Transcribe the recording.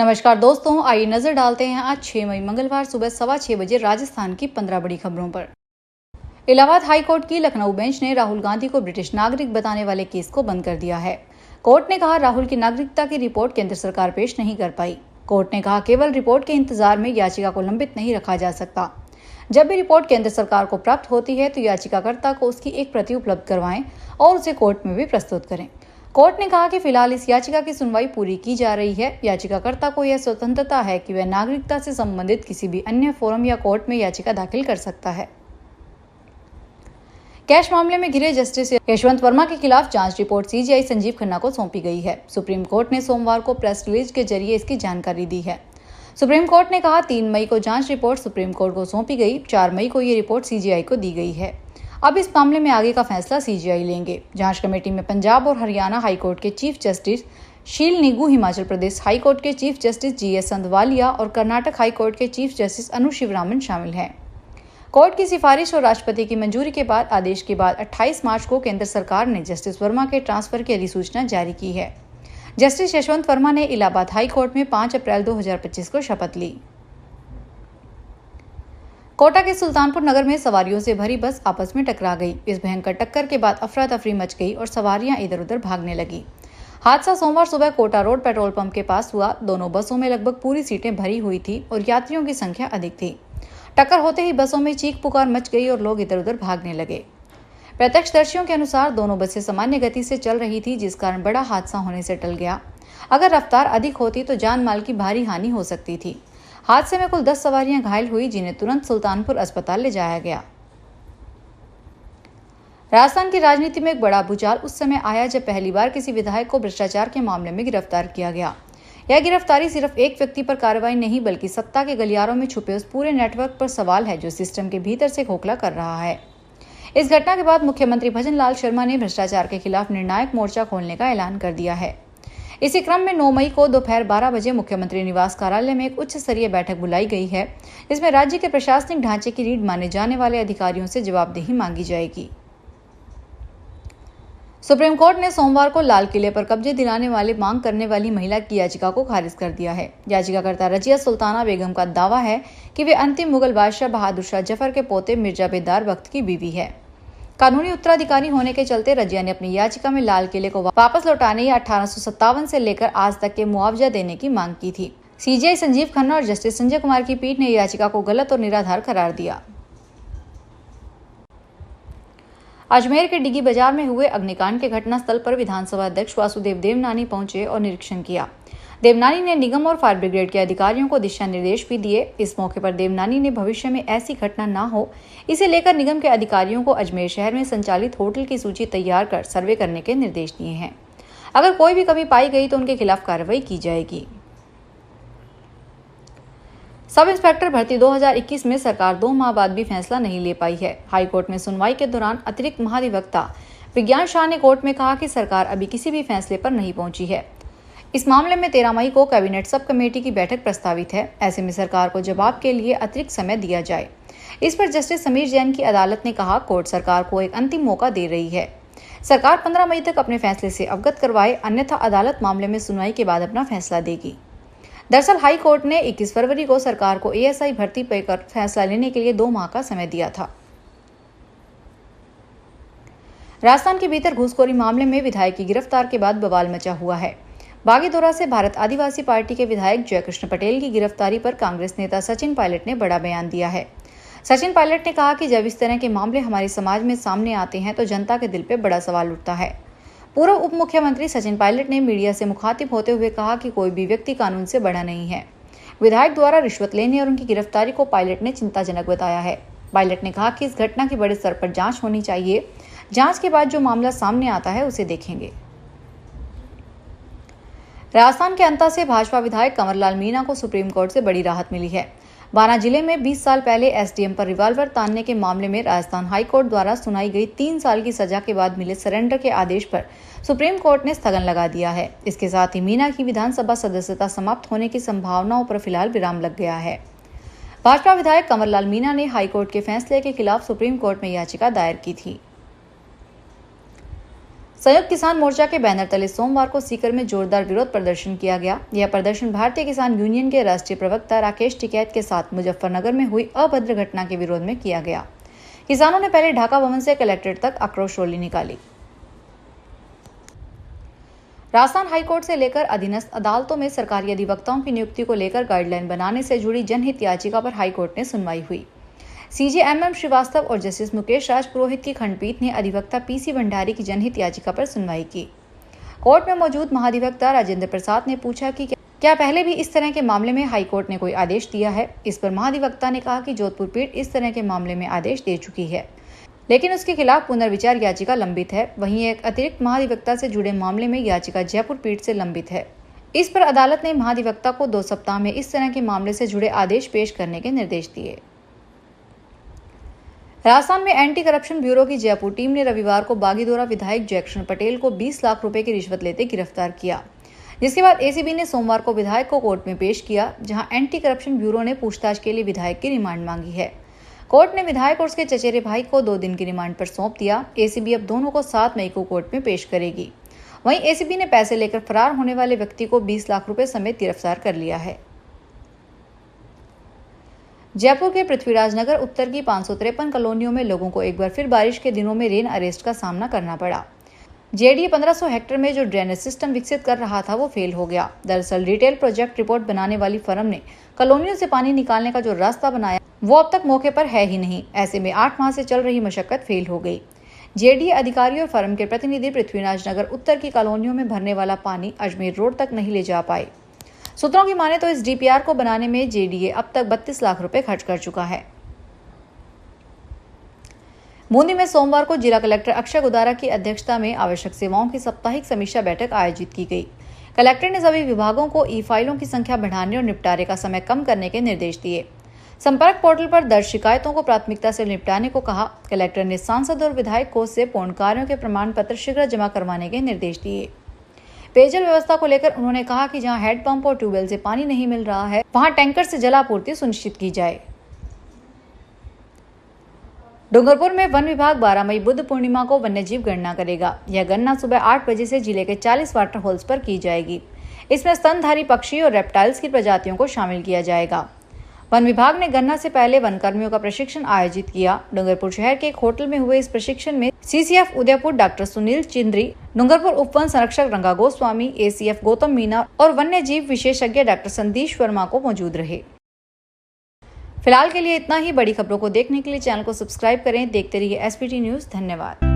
नमस्कार दोस्तों, आइए नजर डालते हैं आज 6 मई मंगलवार सुबह 6:15 बजे राजस्थान की 15 बड़ी खबरों पर। इलाहाबाद हाई कोर्ट की लखनऊ बेंच ने राहुल गांधी को ब्रिटिश नागरिक बताने वाले केस को बंद कर दिया है। कोर्ट ने कहा, राहुल की नागरिकता की रिपोर्ट केंद्र सरकार पेश नहीं कर पाई। कोर्ट ने कहा, केवल रिपोर्ट के इंतजार में याचिका को लंबित नहीं रखा जा सकता। जब भी रिपोर्ट केंद्र सरकार को प्राप्त होती है तो याचिकाकर्ता को उसकी एक प्रति उपलब्ध करवाएं और उसे कोर्ट में भी प्रस्तुत करें। कोर्ट ने कहा कि फिलहाल इस याचिका की सुनवाई पूरी की जा रही है। याचिकाकर्ता को यह स्वतंत्रता है कि वह नागरिकता से संबंधित किसी भी अन्य फोरम या कोर्ट में याचिका दाखिल कर सकता है। कैश मामले में घिरे जस्टिस यशवंत वर्मा के खिलाफ जांच रिपोर्ट सीजीआई संजीव खन्ना को सौंपी गई है। सुप्रीम कोर्ट ने सोमवार को प्रेस रिलीज के जरिए इसकी जानकारी दी है। सुप्रीम कोर्ट ने कहा, 3 मई को जांच रिपोर्ट सुप्रीम कोर्ट को सौंपी गई। 4 मई को ये रिपोर्ट सीजीआई को दी गई है। अब इस मामले में आगे का फैसला सीजीआई लेंगे। जांच कमेटी में पंजाब और हरियाणा हाईकोर्ट के चीफ जस्टिस शील निगू, हिमाचल प्रदेश हाईकोर्ट के चीफ जस्टिस जीएस संधवालिया और कर्नाटक हाईकोर्ट के चीफ जस्टिस अनु शिवरामन शामिल हैं। कोर्ट की सिफारिश और राष्ट्रपति की मंजूरी के बाद आदेश के बाद 28 मार्च को केंद्र सरकार ने जस्टिस वर्मा के ट्रांसफर की अधिसूचना जारी की है। जस्टिस यशवंत वर्मा ने इलाहाबाद हाई कोर्ट में 5 अप्रैल 2025 को शपथ ली। कोटा के सुल्तानपुर नगर में सवारियों से भरी बस आपस में टकरा गई। इस भयंकर टक्कर के बाद अफरा तफरी मच गई और सवारियां इधर उधर भागने लगी। हादसा सोमवार सुबह कोटा रोड पेट्रोल पंप के पास हुआ। दोनों बसों में लगभग पूरी सीटें भरी हुई थी और यात्रियों की संख्या अधिक थी। टक्कर होते ही बसों में चीख पुकार मच गई और लोग इधर उधर भागने लगे। प्रत्यक्षदर्शियों के अनुसार दोनों बसें सामान्य गति से चल रही थी, जिस कारण बड़ा हादसा होने से टल गया। अगर रफ्तार अधिक होती तो जान माल की भारी हानि हो सकती थी। हादसे में कुल 10 सवारियां घायल हुई, जिन्हें तुरंत सुल्तानपुर अस्पताल ले जाया गया। राजस्थान की राजनीति में एक बड़ा भूचाल उस समय आया जब पहली बार किसी विधायक को भ्रष्टाचार के मामले में गिरफ्तार किया गया। यह गिरफ्तारी सिर्फ एक व्यक्ति पर कार्रवाई नहीं, बल्कि सत्ता के गलियारों में छुपे उस पूरे नेटवर्क पर सवाल है जो सिस्टम के भीतर से खोखला कर रहा है। इस घटना के बाद मुख्यमंत्री भजन लाल शर्मा ने भ्रष्टाचार के खिलाफ निर्णायक मोर्चा खोलने का ऐलान कर दिया है। इसी क्रम में 9 मई को दोपहर 12 बजे मुख्यमंत्री निवास कार्यालय में एक उच्च स्तरीय बैठक बुलाई गई है। इसमें राज्य के प्रशासनिक ढांचे की रीढ़ माने जाने वाले अधिकारियों से जवाबदेही मांगी जाएगी। सुप्रीम कोर्ट ने सोमवार को लाल किले पर कब्जे दिलाने वाली मांग करने वाली महिला की याचिका को खारिज कर दिया है। याचिकाकर्ता रजिया सुल्ताना बेगम का दावा है कि वे अंतिम मुगल बादशाह बहादुर शाह जफर के पोते मिर्जा बेदार वक्त की बीवी है। कानूनी उत्तराधिकारी होने के चलते रजिया ने अपनी याचिका में लाल किले को वापस लौटाने या 1857 से लेकर आज तक के मुआवजा देने की मांग की थी। सीजीआई संजीव खन्ना और जस्टिस संजय कुमार की पीठ ने याचिका को गलत और निराधार करार दिया। अजमेर के डिगी बाजार में हुए अग्निकांड के घटनास्थल पर विधानसभा अध्यक्ष वासुदेव देवनानी पहुंचे और निरीक्षण किया। देवनानी ने निगम और फायर ब्रिगेड के अधिकारियों को दिशा निर्देश भी दिए। इस मौके पर देवनानी ने भविष्य में ऐसी घटना न हो, इसे लेकर निगम के अधिकारियों को अजमेर शहर में संचालित होटल की सूची तैयार कर सर्वे करने के निर्देश दिए हैं। अगर कोई भी कमी पाई गई तो उनके खिलाफ कार्रवाई की जाएगी। सब इंस्पेक्टर भर्ती 2021 में सरकार 2 माह बाद भी फैसला नहीं ले पाई है। हाईकोर्ट में सुनवाई के दौरान अतिरिक्त महाधिवक्ता विज्ञान शाह ने कोर्ट में कहा कि सरकार अभी किसी भी फैसले पर नहीं पहुंची है। इस मामले में 13 मई को कैबिनेट सब कमेटी की बैठक प्रस्तावित है। ऐसे में सरकार को जवाब के लिए अतिरिक्त समय दिया जाए। इस पर जस्टिस समीर जैन की अदालत ने कहा, कोर्ट सरकार को एक अंतिम मौका दे रही है। सरकार 15 मई तक अपने फैसले से अवगत करवाए, अन्यथा अदालत मामले में सुनवाई के बाद अपना फैसला देगी। दरअसल हाई कोर्ट ने 21 फरवरी को सरकार को एएसआई भर्ती पर फैसला लेने के लिए 2 माह का समय दिया था। राजस्थान के भीतर घूसखोरी मामले में विधायक की गिरफ्तार के बाद बवाल मचा हुआ है। बागीदोरा से भारत आदिवासी पार्टी के विधायक जयकृष्ण पटेल की गिरफ्तारी पर कांग्रेस नेता सचिन पायलट ने बड़ा बयान दिया है। सचिन पायलट ने कहा कि जब इस तरह के मामले हमारे समाज में सामने आते हैं तो जनता के दिल पे बड़ा सवाल उठता है। पूर्व उप मुख्यमंत्री सचिन पायलट ने मीडिया से मुखातिब होते हुए कहा कि कोई भी व्यक्ति कानून से बड़ा नहीं है। विधायक द्वारा रिश्वत लेने और उनकी गिरफ्तारी को पायलट ने चिंताजनक बताया है। पायलट ने कहा कि इस घटना की बड़े स्तर पर जांच होनी चाहिए। जांच के बाद जो मामला सामने आता है उसे देखेंगे। राजस्थान के अंता से भाजपा विधायक कंवरलाल मीणा को सुप्रीम कोर्ट से बड़ी राहत मिली है। बाना जिले में 20 साल पहले एसडीएम पर रिवॉल्वर तानने के मामले में राजस्थान हाईकोर्ट द्वारा सुनाई गई 3 साल की सजा के बाद मिले सरेंडर के आदेश पर सुप्रीम कोर्ट ने स्थगन लगा दिया है। इसके साथ ही मीणा की विधानसभा सदस्यता समाप्त होने की संभावनाओं पर फिलहाल विराम लग गया है। भाजपा विधायक कंवरलाल मीणा ने हाईकोर्ट के फैसले के खिलाफ सुप्रीम कोर्ट में याचिका दायर की थी। संयुक्त किसान मोर्चा के बैनर तले सोमवार को सीकर में जोरदार विरोध प्रदर्शन किया गया। यह प्रदर्शन भारतीय किसान यूनियन के राष्ट्रीय प्रवक्ता राकेश टिकैत के साथ मुजफ्फरनगर में हुई अभद्र घटना के विरोध में किया गया। किसानों ने पहले ढाका भवन से कलेक्ट्रेट तक आक्रोश रैली निकाली। राजस्थान हाईकोर्ट से लेकर अधीनस्थ अदालतों में सरकारी अधिवक्ताओं की नियुक्ति को लेकर गाइडलाइन बनाने से जुड़ी जनहित याचिका पर हाईकोर्ट में सुनवाई हुई। सीजे MM श्रीवास्तव और जस्टिस मुकेश राज पुरोहित की खंडपीठ ने अधिवक्ता PC भंडारी की जनहित याचिका पर सुनवाई की। कोर्ट में मौजूद महाधिवक्ता राजेंद्र प्रसाद ने पूछा कि क्या पहले भी इस तरह के मामले में हाईकोर्ट ने कोई आदेश दिया है। इस पर महाधिवक्ता ने कहा कि जोधपुर पीठ इस तरह के मामले में आदेश दे चुकी है, लेकिन उसके खिलाफ पुनर्विचार याचिका लंबित है। वहीं एक अतिरिक्त महाधिवक्ता से जुड़े मामले में याचिका जयपुर पीठ से लंबित है। इस पर अदालत ने महाधिवक्ता को 2 सप्ताह में इस तरह के मामले से जुड़े आदेश पेश करने के निर्देश दिए। राजस्थान में एंटी करप्शन ब्यूरो की जयपुर टीम ने रविवार को बागीदोरा विधायक जयकिशन पटेल को 20 लाख रुपए की रिश्वत लेते गिरफ्तार किया, जिसके बाद ACB ने सोमवार को विधायक को कोर्ट में पेश किया, जहां एंटी करप्शन ब्यूरो ने पूछताछ के लिए विधायक की रिमांड मांगी है। कोर्ट ने विधायक और उसके चचेरे भाई को 2 दिन की रिमांड पर सौंप दिया। ACB अब दोनों को 7 मई को कोर्ट में पेश करेगी। वहीं ACB ने पैसे लेकर फरार होने वाले व्यक्ति को 20 लाख रुपए समेत गिरफ्तार कर लिया है। जयपुर के पृथ्वीराज नगर उत्तर की 553 कॉलोनियों में लोगों को एक बार फिर बारिश के दिनों में रेन अरेस्ट का सामना करना पड़ा। JDA 1500 हेक्टेयर में जो ड्रेनेज सिस्टम विकसित कर रहा था वो फेल हो गया। दरअसल डिटेल प्रोजेक्ट रिपोर्ट बनाने वाली फर्म ने कॉलोनियों से पानी निकालने का जो रास्ता बनाया वो अब तक मौके पर है ही नहीं। ऐसे में 8 माह से चल रही मशक्कत फेल हो गई। JDA अधिकारी और फर्म के प्रतिनिधि पृथ्वीराज नगर उत्तर की कॉलोनियों में भरने वाला पानी अजमेर रोड तक नहीं ले जा पाए। सूत्रों की माने तो इस DPR को बनाने में JDA अब तक 32 लाख रुपए खर्च कर चुका है। बूंदी में सोमवार को जिला कलेक्टर अक्षय गुदारा की अध्यक्षता में आवश्यक सेवाओं की साप्ताहिक समीक्षा बैठक आयोजित की गई। कलेक्टर ने सभी विभागों को ई-फाइलों की संख्या बढ़ाने और निपटारे का समय कम करने के निर्देश दिए। संपर्क पोर्टल पर दर्ज शिकायतों को प्राथमिकता से निपटाने को कहा। कलेक्टर ने सांसद और विधायक कोष से पूर्ण कार्यों के प्रमाण पत्र शीघ्र जमा करवाने के निर्देश दिए। पेयजल व्यवस्था को लेकर उन्होंने कहा कि जहां हैंडपंप और ट्यूबवेल से पानी नहीं मिल रहा है वहां टैंकर से जलापूर्ति सुनिश्चित की जाए। डूंगरपुर में वन विभाग 12 मई बुद्ध पूर्णिमा को वन्यजीव गणना करेगा। यह गणना सुबह 8 बजे से जिले के 40 वाटर होल्स पर की जाएगी। इसमें स्तनधारी पक्षी और रेप्टाइल्स की प्रजातियों को शामिल किया जाएगा। वन विभाग ने गणना से पहले वन कर्मियों का प्रशिक्षण आयोजित किया। डूंगरपुर शहर के एक होटल में हुए इस प्रशिक्षण में CCF उदयपुर डॉक्टर सुनील चिंद्री, डूंगरपुर उपवन संरक्षक रंगा गोस्वामी, ACF गौतम मीना और वन्य जीव विशेषज्ञ डॉक्टर संदीश वर्मा को मौजूद रहे। फिलहाल के लिए इतना ही। बड़ी खबरों को देखने के लिए चैनल को सब्सक्राइब करें। देखते रहिए SPT न्यूज। धन्यवाद।